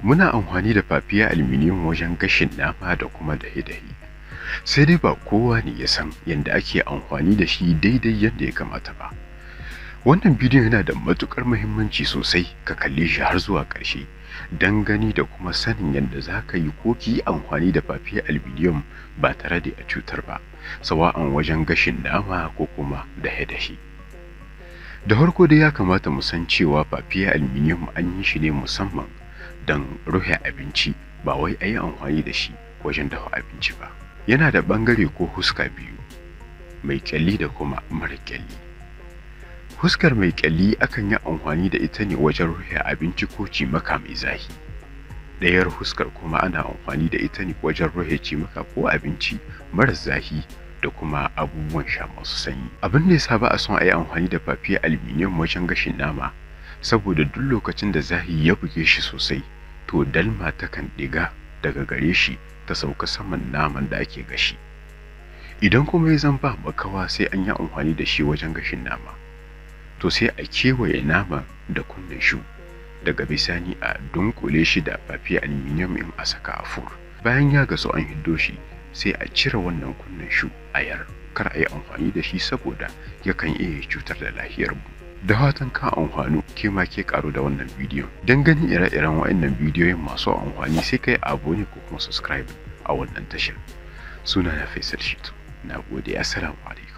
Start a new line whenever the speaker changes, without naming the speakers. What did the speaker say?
Muna amfani da papier aluminium wajen gashin nama da kuma dahe-dahe. Sai dai ba kowa ne ya san yadda ake amfani da shi daidai yadda ya kamata ba. Wannan bidiyon yana da matukar muhimmanci sosai, ka kalle shi har zuwa ƙarshe don gani da kuma sanin yadda za ka yi ko ki yi amfani da papier aluminium ba tare da a cutar ba, sawa'an wajen gashin nama ko kuma dahe-dahe. Da farko dai ya kamata mu san cewa papier aluminium an yi shi ne musamman don rufe abinci, ba wai a yi amfani da shi wajen dafa abinci ba. Yana da ɓangare ko huska biyu, mai ƙyalli da kuma mara ƙyalli. Huskar mai ƙyalli akan yi amfani da ita ne wajen rufe abinci ko cimaka mai zafi. Ɗayar huskar kuma ana amfani da ita ne wajen rufe cimaka ko abinci mara zafi da kuma abubuwan sha masu sanyi. Abin da yasa ba a son a yi amfani da papier aluminium wajen gashin nama, saboda duk lokacin da zafi ya buge shi sosai, to dalma takan ɗiga daga gare shi ta sauka saman naman da ake gashi. Idan kuma ya zan ba makawa sai an yi amfani da shi wajen gashin nama, to sai a kewaye naman da kunnen shu, daga bisani a dunkule shi da papier aluminium in a saka a fur. Bayan ya gasu an hiddo shi, sai a cire wannan kunnen shu a yar, kar a yi amfani da shi saboda yakan iya cutar da lafiyar mu. Da fatan ka amfanu, ke ma ke karu da wannan bidiyon. Don ganin ire-iren waɗannan bidiyoyin masu amfani sai kai abone ko kuma subscribe a wannan tashar. Sunana Faisal Shitu. Na gode, assalamu alaikum.